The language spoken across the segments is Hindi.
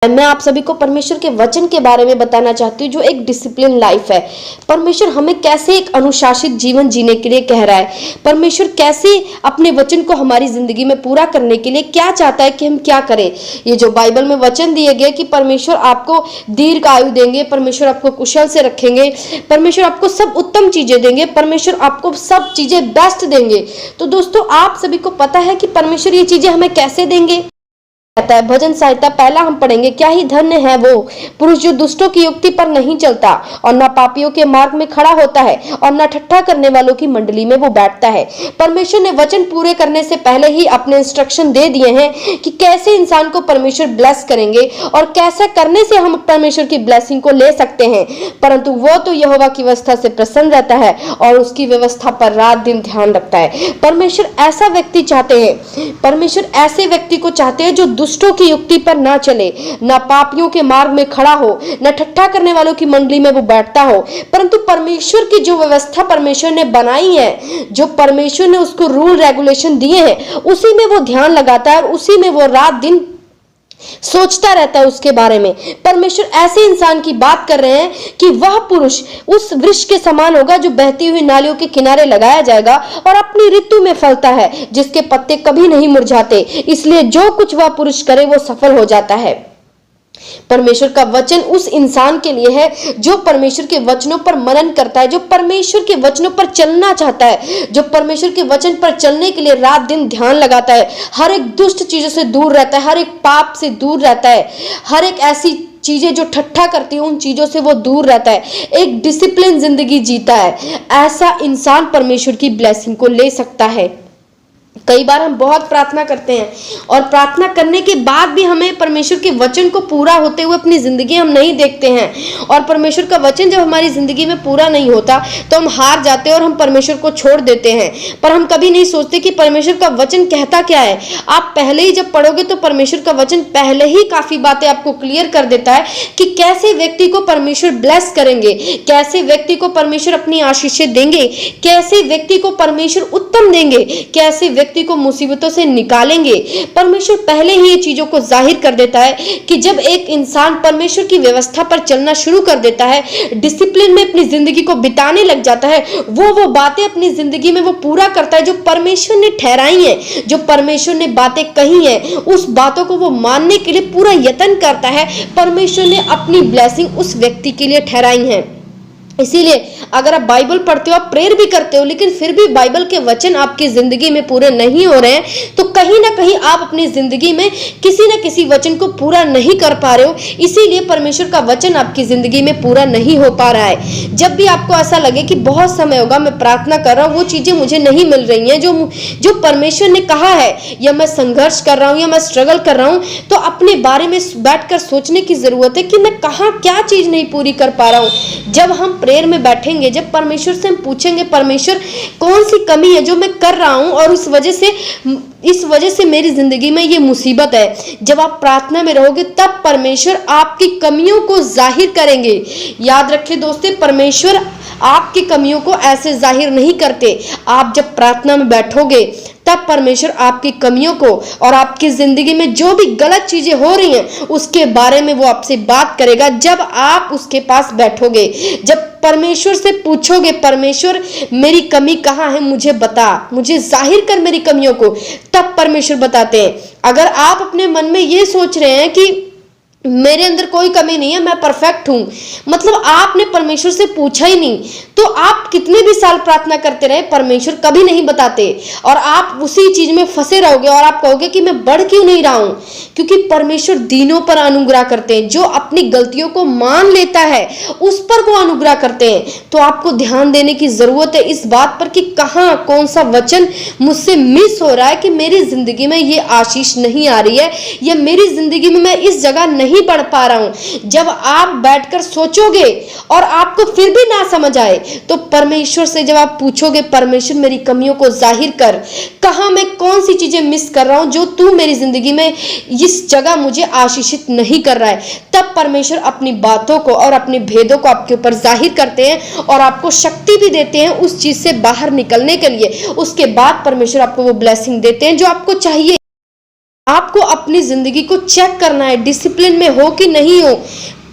मैं आप सभी को परमेश्वर के वचन के बारे में बताना चाहती हूँ, जो एक डिसिप्लिन लाइफ है। परमेश्वर हमें कैसे एक अनुशासित जीवन जीने के लिए कह रहा है, परमेश्वर कैसे अपने वचन को हमारी जिंदगी में पूरा करने के लिए क्या चाहता है कि हम क्या करें। ये जो बाइबल में वचन दिए गए कि परमेश्वर आपको दीर्घ आयु देंगे, परमेश्वर आपको कुशल से रखेंगे, परमेश्वर आपको सब उत्तम चीजें देंगे, परमेश्वर आपको सब चीजें बेस्ट देंगे। तो दोस्तों, आप सभी को पता है कि परमेश्वर ये चीजें हमें कैसे देंगे। है भजन संहिता पहला हम पढ़ेंगे, क्या ही धन्य है वो पुरुष जो दुष्टों की युक्ति पर नहीं चलता और न पापियों के मार्ग में खड़ा होता है और न ठट्ठा करने वालों की मंडली में वो बैठता है। परमेश्वर ने वचन पूरे करने से पहले ही अपने इंस्ट्रक्शन दे दिए हैं कि कैसे इंसान को परमेश्वर ब्लेस करेंगे और कैसे करने से हम परमेश्वर की ब्लेसिंग को ले सकते हैं। परंतु वो तो यहोवा की व्यवस्था से प्रसन्न रहता है और उसकी व्यवस्था पर रात दिन ध्यान रखता है। परमेश्वर ऐसा व्यक्ति चाहते हैं, परमेश्वर ऐसे व्यक्ति को चाहते हैं जो दुष्टों की युक्ति पर ना चले, ना पापियों के मार्ग में खड़ा हो, न ठट्ठा करने वालों की मंडली में वो बैठता हो। परंतु परमेश्वर की जो व्यवस्था परमेश्वर ने बनाई है, जो परमेश्वर ने उसको रूल रेगुलेशन दिए हैं, उसी में वो ध्यान लगाता है और उसी में वो रात दिन सोचता रहता है उसके बारे में। परमेश्वर ऐसे इंसान की बात कर रहे हैं कि वह पुरुष उस वृक्ष के समान होगा जो बहती हुई नालियों के किनारे लगाया जाएगा और अपनी ऋतु में फलता है, जिसके पत्ते कभी नहीं मुरझाते। इसलिए जो कुछ वह पुरुष करे वो सफल हो जाता है। परमेश्वर का वचन उस इंसान के लिए है जो परमेश्वर के वचनों पर मनन करता है, जो परमेश्वर के वचनों पर चलना चाहता है, जो परमेश्वर के वचन पर चलने के लिए रात दिन ध्यान लगाता है, हर एक दुष्ट चीजों से दूर रहता है, हर एक पाप से दूर रहता है, हर एक ऐसी चीजें जो ठट्ठा करती हैं उन चीजों से वो दूर रहता है, एक डिसिप्लिन जिंदगी जीता है। ऐसा इंसान परमेश्वर की ब्लेसिंग को ले सकता है। कई बार हम बहुत प्रार्थना करते हैं और प्रार्थना करने के बाद भी हमें परमेश्वर के वचन को पूरा होते हुए अपनी जिंदगी हम नहीं देखते हैं, और परमेश्वर का वचन जब हमारी जिंदगी में पूरा नहीं होता तो हम हार जाते हैं और हम परमेश्वर को छोड़ देते हैं। पर हम कभी नहीं सोचते कि परमेश्वर का वचन कहता क्या है। आप पहले ही जब पढ़ोगे तो परमेश्वर का वचन पहले ही काफी बातें आपको क्लियर कर देता है कि कैसे व्यक्ति को परमेश्वर ब्लेस करेंगे, कैसे व्यक्ति को परमेश्वर अपनी आशीषें देंगे, कैसे व्यक्ति को परमेश्वर उत्तम देंगे, कैसे व्यक्ति को मुसीबतों से निकालेंगे। परमेश्वर पहले ही ये चीजों को जाहिर कर देता है कि जब एक इंसान परमेश्वर की व्यवस्था पर चलना शुरू कर देता है, डिसिप्लिन में अपनी जिंदगी को बिताने लग जाता है, वो बातें अपनी जिंदगी में वो पूरा करता है जो परमेश्वर ने ठहराई हैं, जो परमेश्वर ने बातें कही हैं, उस बातों को वो मानने के लिए पूरा यत्न करता है। परमेश्वर ने अपनी ब्लेसिंग उस व्यक्ति के लिए ठहराई है। इसीलिए अगर आप बाइबल पढ़ते हो, आप प्रेयर भी करते हो, लेकिन फिर भी बाइबल के वचन आपकी जिंदगी में पूरे नहीं हो रहे हैं, तो कहीं ना कहीं आप अपनी जिंदगी में किसी न किसी वचन को पूरा नहीं कर पा रहे हो। इसीलिए परमेश्वर का वचन आपकी जिंदगी में पूरा नहीं हो पा रहा है। जब भी आपको ऐसा लगे कि बहुत समय होगा मैं प्रार्थना कर रहा हूँ, वो चीजें मुझे नहीं मिल रही हैं जो परमेश्वर ने कहा है, या मैं संघर्ष कर रहा हूँ या मैं स्ट्रगल कर रहा हूँ, तो अपने बारे में बैठकर सोचने की जरूरत है कि मैं कहाँ क्या चीज नहीं पूरी कर पा रहा हूँ। जब हम प्रेयर में बैठेंगे, जब परमेश्वर से हम पूछेंगे परमेश्वर कौन सी कमी है जो मैं कर रहा हूं और इस वजह से मेरी जिंदगी में ये मुसीबत है, जब आप प्रार्थना में रहोगे तब परमेश्वर आपकी कमियों को जाहिर करेंगे। याद रखिए दोस्तों, परमेश्वर आपकी कमियों को ऐसे जाहिर नहीं करते। आप जब प्रार्थना में बैठोगे तब परमेश्वर आपकी कमियों को और आपकी जिंदगी में जो भी गलत चीजें हो रही हैं उसके बारे में वो आपसे बात करेगा। जब आप उसके पास बैठोगे, जब परमेश्वर से पूछोगे परमेश्वर मेरी कमी कहाँ है, मुझे बता, मुझे जाहिर कर मेरी कमियों को, तब परमेश्वर बताते हैं। अगर आप अपने मन में ये सोच रहे हैं कि मेरे अंदर कोई कमी नहीं है, मैं परफेक्ट हूं, मतलब आपने परमेश्वर से पूछा ही नहीं, तो आप कितने भी साल प्रार्थना करते रहे परमेश्वर कभी नहीं बताते और आप उसी चीज में फंसे रहोगे और आप कहोगे कि मैं बढ़ क्यों नहीं रहा हूं। क्योंकि परमेश्वर दीनों पर अनुग्रह करते हैं, जो अपनी गलतियों को मान लेता है उस पर वो अनुग्रह करते हैं। तो आपको ध्यान देने की जरूरत है इस बात पर कि कहां कौन सा वचन मुझसे मिस हो रहा है, कि मेरी जिंदगी में ये आशीष नहीं आ रही है, या मेरी जिंदगी में मैं इस जगह नहीं बढ़ पा रहा हूं। जब आप बैठकर सोचोगे और आपको फिर भी ना समझ आए तो परमेश्वर से जब आप पूछोगे परमेश्वर मेरी कमियों को जाहिर कर, कहां मैं कौन सी चीजें मिस कर रहा हूं जो तू मेरी जिंदगी में इस जगह मुझे आशीषित नहीं कर रहा है, तब परमेश्वर अपनी बातों को और अपने भेदों को आपके ऊपर जाहिर करते हैं और आपको शक्ति भी देते हैं उस चीज से बाहर निकलने के लिए। उसके बाद परमेश्वर आपको वो ब्लेसिंग देते हैं जो आपको चाहिए। आपको अपनी जिंदगी को चेक करना है, डिसिप्लिन में हो कि नहीं हो।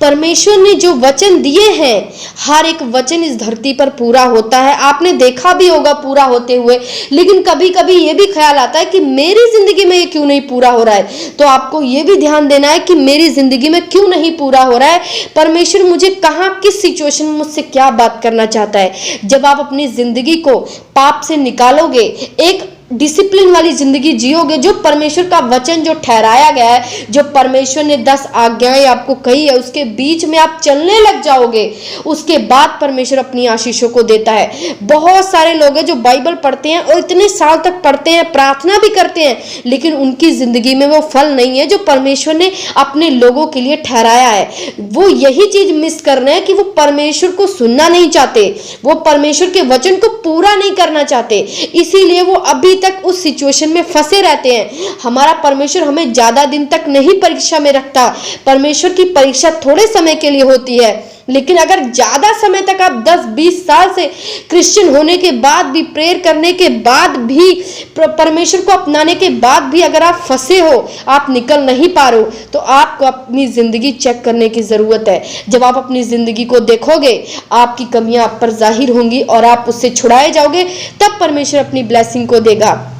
परमेश्वर ने जो वचन दिए हैं, हर एक वचन इस धरती पर पूरा होता है। आपने देखा भी होगा पूरा होते हुए, लेकिन कभी कभी ये भी ख्याल आता है कि मेरी जिंदगी में ये क्यों नहीं पूरा हो रहा है। तो आपको ये भी ध्यान देना है कि मेरी जिंदगी में क्यों नहीं पूरा हो रहा है, परमेश्वर मुझे कहाँ, किस सिचुएशन में मुझसे क्या बात करना चाहता है। जब आप अपनी जिंदगी को पाप से निकालोगे, एक डिसिप्लिन वाली जिंदगी जियोगे, जो परमेश्वर का वचन जो ठहराया गया है, जो परमेश्वर ने 10 आज्ञाएं आपको कही है, उसके बीच में आप चलने लग जाओगे, उसके बाद परमेश्वर अपनी आशीषों को देता है। बहुत सारे लोग हैं जो बाइबल पढ़ते हैं और इतने साल तक पढ़ते हैं, प्रार्थना भी करते हैं, लेकिन उनकी जिंदगी में वो फल नहीं है जो परमेश्वर ने अपने लोगों के लिए ठहराया है। वो यही चीज मिस कर रहे हैं कि वो परमेश्वर को सुनना नहीं चाहते, वो परमेश्वर के वचन को पूरा नहीं करना चाहते, इसीलिए वो अभी तक उस सिचुएशन में फंसे रहते हैं। हमारा परमेश्वर हमें ज्यादा दिन तक नहीं परीक्षा में रखता। परमेश्वर की परीक्षा थोड़े समय के लिए होती है, लेकिन अगर ज्यादा समय तक आप 10-20 साल से क्रिश्चियन होने के बाद भी, प्रेयर करने के बाद भी, परमेश्वर को अपनाने के बाद भी अगर आप फंसे हो, आप निकल नहीं पा रहे हो, तो आपको अपनी जिंदगी चेक करने की जरूरत है। जब आप अपनी जिंदगी को देखोगे, आपकी कमियां आप पर जाहिर होंगी और आप उससे छुड़ाए जाओगे, तब परमेश्वर अपनी ब्लेसिंग को देगा।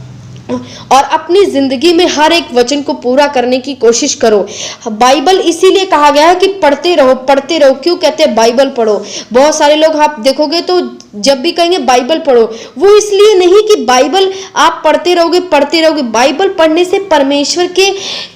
और अपनी जिंदगी में हर एक वचन को पूरा करने की कोशिश करो। बाइबल इसीलिए कहा गया है कि पढ़ते रहो, पढ़ते रहो। क्यों कहते हैं बाइबल पढ़ो? बहुत सारे लोग आप देखोगे तो जब भी कहेंगे बाइबल पढ़ो, वो इसलिए नहीं कि बाइबल आप पढ़ते रहोगे पढ़ते रहोगे। बाइबल पढ़ने से परमेश्वर के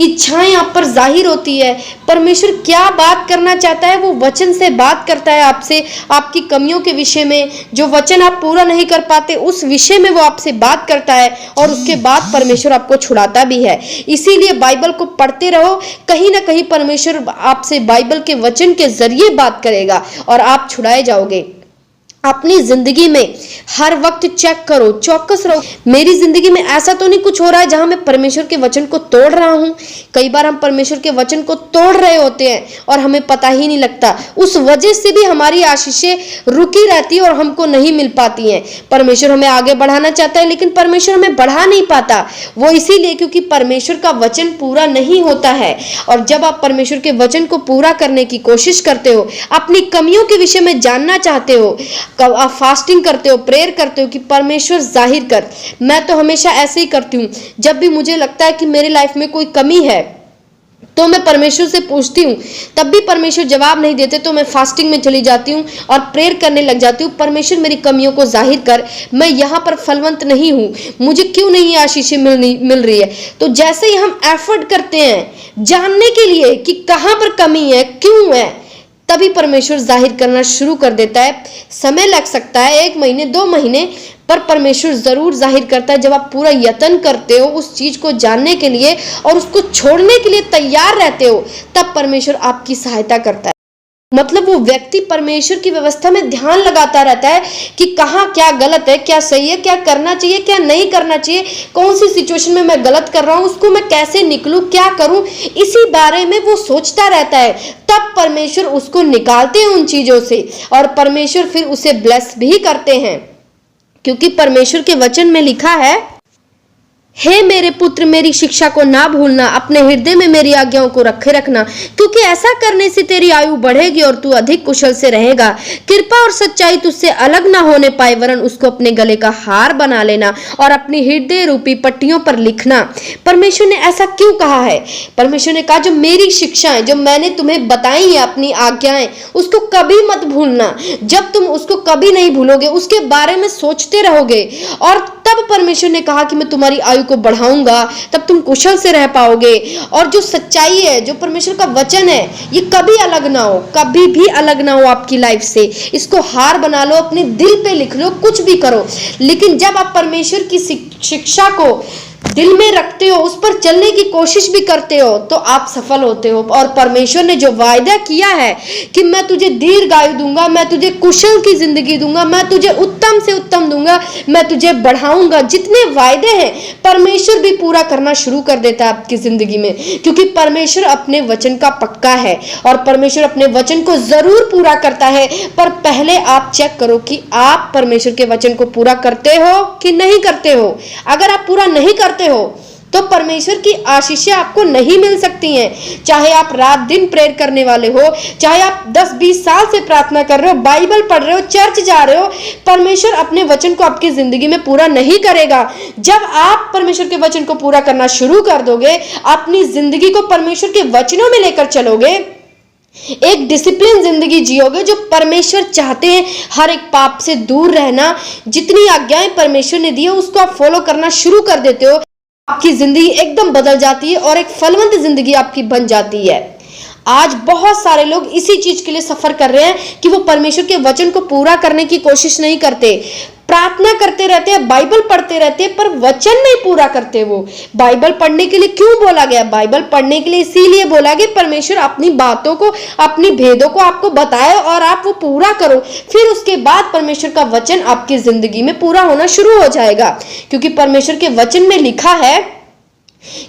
इच्छाएं आप पर जाहिर होती है। परमेश्वर क्या बात करना चाहता है, वो वचन से बात करता है आपसे, आपकी कमियों के विषय में, जो वचन आप पूरा नहीं कर पाते उस विषय में वो आपसे बात करता है, और उसके बाद परमेश्वर आपको छुड़ाता भी है। इसीलिए बाइबल को पढ़ते रहो। कहीं ना कहीं परमेश्वर आपसे बाइबल के वचन के जरिए बात करेगा और आप छुड़ाए जाओगे। अपनी जिंदगी में हर वक्त चेक करो, चौकस रहो, मेरी जिंदगी में ऐसा तो नहीं कुछ हो रहा है जहां मैं परमेश्वर के वचन को तोड़ रहा हूं। कई बार हम परमेश्वर के वचन को तोड़ रहे होते हैं और हमें पता ही नहीं लगता। उस वजह से भी हमारी आशीषें रुकी रहती है और हमको नहीं मिल पाती हैं। परमेश्वर हमें आगे बढ़ाना चाहता है, लेकिन परमेश्वर हमें बढ़ा नहीं पाता। वो इसीलिए क्योंकि परमेश्वर का वचन पूरा नहीं होता है। और जब आप परमेश्वर के वचन को पूरा करने की कोशिश करते हो, अपनी कमियों के विषय में जानना चाहते हो, आप फास्टिंग करते हो, प्रेयर करते हो कि परमेश्वर जाहिर कर। मैं तो हमेशा ऐसे ही करती हूँ। जब भी मुझे लगता है कि मेरी लाइफ में कोई कमी है तो मैं परमेश्वर से पूछती हूँ, तब भी परमेश्वर जवाब नहीं देते तो मैं फास्टिंग में चली जाती हूँ और प्रेयर करने लग जाती हूँ। परमेश्वर मेरी कमियों को जाहिर कर, मैं यहाँ पर फलवंत नहीं हूँ, मुझे क्यों नहीं आशीषें मिल रही है। तो जैसे ही हम एफर्ट करते हैं जानने के लिए कि कहाँ पर कमी है, क्यों है, तभी परमेश्वर जाहिर करना शुरू कर देता है। समय लग सकता है, 1 महीने 2 महीने, पर परमेश्वर जरूर जाहिर करता है। जब आप पूरा यत्न करते हो उस चीज को जानने के लिए और उसको छोड़ने के लिए तैयार रहते हो, तब परमेश्वर आपकी सहायता करता है। मतलब वो व्यक्ति परमेश्वर की व्यवस्था में ध्यान लगाता रहता है कि कहाँ क्या गलत है, क्या सही है, क्या करना चाहिए, क्या नहीं करना चाहिए, कौन सी सिचुएशन में मैं गलत कर रहा हूँ, उसको मैं कैसे निकलूं, क्या करूं, इसी बारे में वो सोचता रहता है। तब परमेश्वर उसको निकालते हैं उन चीजों से, और परमेश्वर फिर उसे ब्लेस भी करते हैं। क्योंकि परमेश्वर के वचन में लिखा है, हे मेरे पुत्र मेरी शिक्षा को ना भूलना, अपने हृदय में मेरी आज्ञाओं को रखे रखना, क्योंकि ऐसा करने से तेरी आयु बढ़ेगी और तू अधिक कुशल से रहेगा। कृपा और सच्चाई तुझसे अलग ना होने पाए, वरन उसको अपने गले का हार बना लेना और अपनी हृदय रूपी पट्टियों पर लिखना। परमेश्वर ने ऐसा क्यों कहा है? परमेश्वर ने कहा जो मेरी शिक्षाएं, जो मैंने तुम्हें बताई है, अपनी आज्ञाएं, उसको कभी मत भूलना। जब तुम उसको कभी नहीं भूलोगे, उसके बारे में सोचते रहोगे, और तब परमेश्वर ने कहा कि मैं तुम्हारी आयु को बढ़ाऊंगा, तब तुम कुशल से रह पाओगे। और जो सच्चाई है, जो परमेश्वर का वचन है, ये कभी अलग ना हो, कभी भी अलग ना हो आपकी लाइफ से। इसको हार बना लो, अपने दिल पे लिख लो, कुछ भी करो। लेकिन जब आप परमेश्वर की शिक्षा को दिल में रखते हो, उस पर चलने की कोशिश भी करते हो, तो आप सफल होते हो। और परमेश्वर ने जो वायदा किया है कि मैं तुझे दीर्घायु दूंगा, मैं तुझे कुशल की जिंदगी दूंगा, मैं तुझे उत्तम से उत्तम दूंगा, मैं तुझे बढ़ाऊंगा, जितने वायदे हैं परमेश्वर भी पूरा करना शुरू कर देता है आपकी जिंदगी में। क्योंकि परमेश्वर अपने वचन का पक्का है और परमेश्वर अपने वचन को जरूर पूरा करता है। पर पहले आप चेक करो कि आप परमेश्वर के वचन को पूरा करते हो कि नहीं करते हो। अगर आप पूरा नहीं करते हो तो परमेश्वर की आशीषें आपको नहीं मिल सकती हैं। चाहे आप रात दिन प्रेयर करने वाले हो, चाहे आप 10-20 साल से प्रार्थना कर रहे हो, बाइबल पढ़ रहे हो, चर्च जा रहे हो, परमेश्वर अपने वचन को आपकी जिंदगी में पूरा नहीं करेगा। जब आप परमेश्वर के वचन को पूरा करना शुरू कर दोगे, अपनी जिंदगी को परमेश्वर के वचनों में लेकर चलोगे, एक डिसिप्लिन जिंदगी जियोगे जो परमेश्वर चाहते हैं, हर एक पाप से दूर रहना, जितनी आज्ञाएं परमेश्वर ने दी है उसको आप फॉलो करना शुरू कर देते हो, आपकी जिंदगी एकदम बदल जाती है और एक फलवंत जिंदगी आपकी बन जाती है। आज बहुत सारे लोग इसी चीज के लिए सफर कर रहे हैं कि वो परमेश्वर के वचन को पूरा करने की कोशिश नहीं करते, प्रार्थना करते रहते हैं, बाइबल पढ़ते रहते हैं, पर वचन नहीं पूरा करते। वो बाइबल पढ़ने के लिए क्यों बोला गया? बाइबल पढ़ने के लिए इसीलिए बोला गया परमेश्वर अपनी बातों को, अपनी भेदों को आपको बताए और आप वो पूरा करो, फिर उसके बाद परमेश्वर का वचन आपकी जिंदगी में पूरा होना शुरू हो जाएगा। क्योंकि परमेश्वर के वचन में लिखा है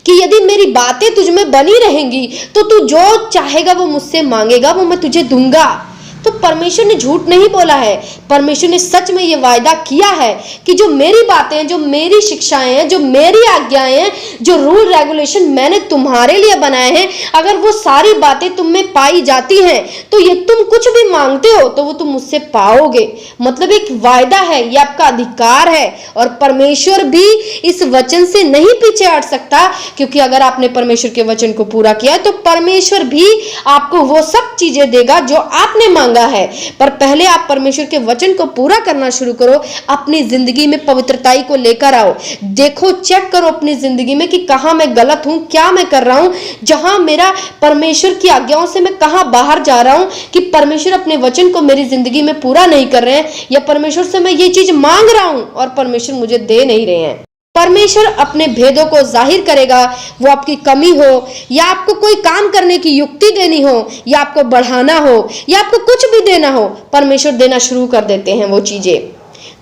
कि यदि मेरी बातें तुझ में बनी रहेंगी तो तू जो चाहेगा वो मुझसे मांगेगा, वो मैं तुझे दूंगा। तो परमेश्वर ने झूठ नहीं बोला है, परमेश्वर ने सच में ये वायदा किया है कि जो मेरी बातें हैं, जो मेरी शिक्षाएं हैं, जो मेरी आज्ञाएं हैं, जो रूल रेगुलेशन मैंने तुम्हारे लिए बनाए हैं, अगर वो सारी बातें तुम में पाई जाती हैं तो ये तुम कुछ भी मांगते हो तो वो तुम मुझसे पाओगे। मतलब एक वायदा है, ये आपका अधिकार है और परमेश्वर भी इस वचन से नहीं पीछे हट सकता, क्योंकि अगर आपने परमेश्वर के वचन को पूरा किया तो परमेश्वर भी आपको वो सब चीजें देगा जो आपने मांगा है। पर पहले आप परमेश्वर के वचन को पूरा करना शुरू करो, अपनी जिंदगी में पवित्रताई को लेकर आओ, देखो, चेक करो अपनी जिंदगी में कि कहां मैं गलत हूं, क्या मैं कर रहा हूं, जहां मेरा परमेश्वर की आज्ञाओं से मैं कहां बाहर जा रहा हूं, कि परमेश्वर अपने वचन को मेरी जिंदगी में पूरा नहीं कर रहे हैं, या परमेश्वर से मैं ये चीज मांग रहा हूं और परमेश्वर मुझे दे नहीं रहे हैं। परमेश्वर अपने भेदों को जाहिर करेगा, वो आपकी कमी हो या आपको कोई काम करने की युक्ति देनी हो या आपको बढ़ाना हो या आपको कुछ भी देना हो, परमेश्वर देना शुरू कर देते हैं वो चीजें।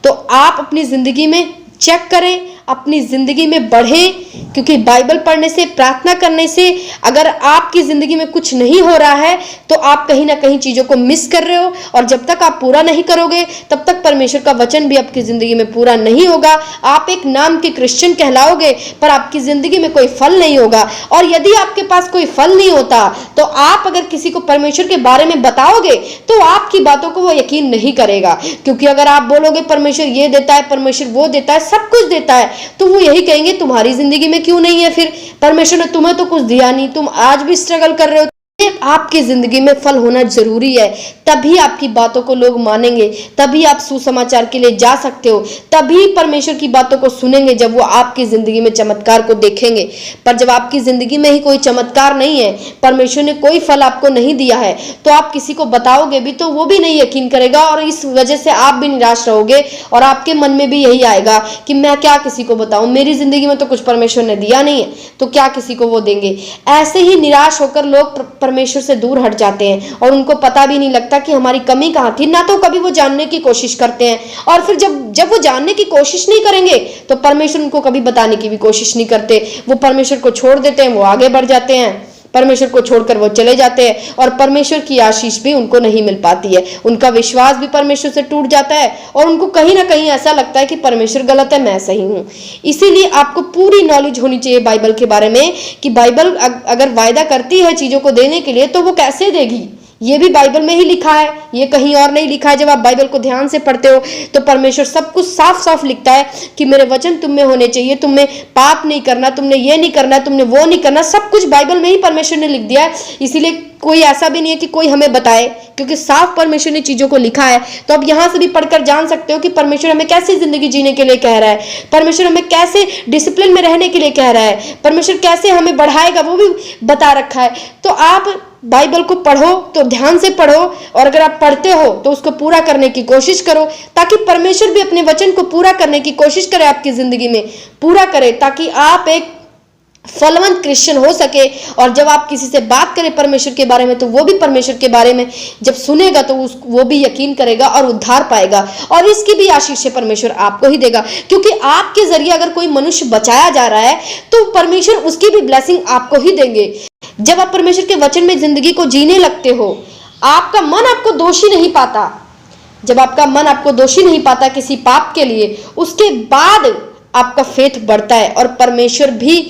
तो आप अपनी जिंदगी में चेक करें, अपनी जिंदगी में बढ़ें, क्योंकि बाइबल पढ़ने से, प्रार्थना करने से अगर आपकी जिंदगी में कुछ नहीं हो रहा है तो आप कहीं ना कहीं चीजों को मिस कर रहे हो, और जब तक आप पूरा नहीं करोगे तब तक परमेश्वर का वचन भी आपकी जिंदगी में पूरा नहीं होगा। आप एक नाम के क्रिश्चियन कहलाओगे पर आपकी जिंदगी में कोई फल नहीं होगा, और यदि आपके पास कोई फल नहीं होता तो आप अगर किसी को परमेश्वर के बारे में बताओगे तो आपकी बातों को वो यकीन नहीं करेगा। क्योंकि अगर आप बोलोगे परमेश्वर ये देता है, परमेश्वर वो देता है, सब कुछ देता है, तो वो यही कहेंगे तुम्हारी जिंदगी में क्यों नहीं है, फिर परमेश्वर ने तुम्हें तो कुछ दिया नहीं, तुम आज भी स्ट्रगल कर रहे हो। आपकी जिंदगी में फल होना जरूरी है, तभी आपकी बातों को लोग मानेंगे, तभी आप सुसमाचार के लिए जा सकते हो, तभी परमेश्वर की बातों को सुनेंगे जब वो आपकी जिंदगी में चमत्कार को देखेंगे। पर जब आपकी जिंदगी में ही कोई चमत्कार नहीं है, परमेश्वर ने कोई फल आपको नहीं दिया है, तो आप किसी को बताओगे भी तो वो भी नहीं यकीन करेगा, और इस वजह से आप भी निराश रहोगे और आपके मन में भी यही आएगा कि मैं क्या किसी को बताऊं, मेरी जिंदगी में तो कुछ परमेश्वर ने दिया नहीं है, तो क्या किसी को वो देंगे। ऐसे ही निराश होकर लोग परमेश्वर से दूर हट जाते हैं और उनको पता भी नहीं लगता कि हमारी कमी कहाँ थी, ना तो कभी वो जानने की कोशिश करते हैं, और फिर जब वो जानने की कोशिश नहीं करेंगे तो परमेश्वर उनको कभी बताने की भी कोशिश नहीं करते। वो परमेश्वर को छोड़ देते हैं, वो आगे बढ़ जाते हैं, परमेश्वर को छोड़कर वो चले जाते हैं और परमेश्वर की आशीष भी उनको नहीं मिल पाती है। उनका विश्वास भी परमेश्वर से टूट जाता है और उनको कहीं ना कहीं ऐसा लगता है कि परमेश्वर गलत है, मैं सही हूँ। इसीलिए आपको पूरी नॉलेज होनी चाहिए बाइबल के बारे में कि बाइबल अगर वायदा करती है चीजों को देने के लिए तो वो कैसे देगी। ये भी बाइबल में ही लिखा है, ये कहीं और नहीं लिखा है। जब आप बाइबल को ध्यान से पढ़ते हो तो परमेश्वर सब कुछ साफ साफ लिखता है कि मेरे वचन तुम में होने चाहिए, तुमने पाप नहीं करना, तुमने ये नहीं करना, तुमने वो नहीं करना, सब कुछ बाइबल में ही परमेश्वर ने लिख दिया है। इसीलिए कोई ऐसा भी नहीं है कि कोई हमें बताए, क्योंकि साफ परमेश्वर ने चीजों को लिखा है। तो अब यहां से भी पढ़कर जान सकते हो कि परमेश्वर हमें कैसी जिंदगी जीने के लिए कह रहा है, परमेश्वर हमें कैसे डिसिप्लिन में रहने के लिए कह रहा है, परमेश्वर कैसे हमें बढ़ाएगा वो भी बता रखा है। तो आप बाइबल को पढ़ो तो ध्यान से पढ़ो, और अगर आप पढ़ते हो तो उसको पूरा करने की कोशिश करो, ताकि परमेश्वर भी अपने वचन को पूरा करने की कोशिश करे, आपकी जिंदगी में पूरा करे, ताकि आप एक फलवंत क्रिश्चियन हो सके। और जब आप किसी से बात करें परमेश्वर के बारे में तो वो भी परमेश्वर के बारे में जब सुनेगा तो वो भी यकीन करेगा और उद्धार पाएगा, और इसकी भी आशीष परमेश्वर आपको ही देगा। क्योंकि आपके जरिए अगर कोई मनुष्य बचाया जा रहा है तो परमेश्वर उसकी भी ब्लेसिंग आपको ही देंगे। जब आप परमेश्वर के वचन में जिंदगी को जीने लगते हो, आपका मन आपको दोषी नहीं पाता। जब आपका मन आपको दोषी नहीं पाता किसी पाप के लिए, उसके बाद आपका फेथ बढ़ता है और परमेश्वर भी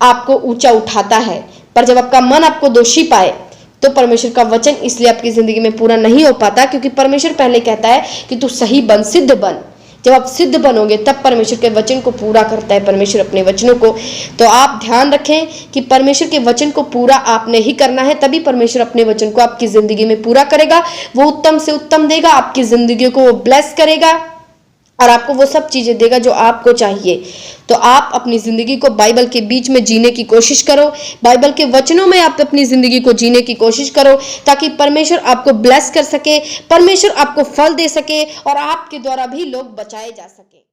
आपको ऊंचा उठाता है। पर जब आपका मन आपको दोषी पाए तो परमेश्वर का वचन इसलिए आपकी जिंदगी में पूरा नहीं हो पाता, क्योंकि परमेश्वर पहले कहता है कि तू सही बन, सिद्ध बन। जब आप सिद्ध बनोगे तब परमेश्वर के वचन को पूरा करता है परमेश्वर अपने वचनों को। तो आप ध्यान रखें कि परमेश्वर के वचन को पूरा आपने ही करना है, तभी परमेश्वर अपने वचन को आपकी जिंदगी में पूरा करेगा। वो उत्तम से उत्तम देगा, आपकी जिंदगी को वो ब्लेस करेगा और आपको वो सब चीजें देगा जो आपको चाहिए। तो आप अपनी जिंदगी को बाइबल के बीच में जीने की कोशिश करो, बाइबल के वचनों में आप अपनी जिंदगी को जीने की कोशिश करो, ताकि परमेश्वर आपको ब्लेस कर सके, परमेश्वर आपको फल दे सके और आपके द्वारा भी लोग बचाए जा सके।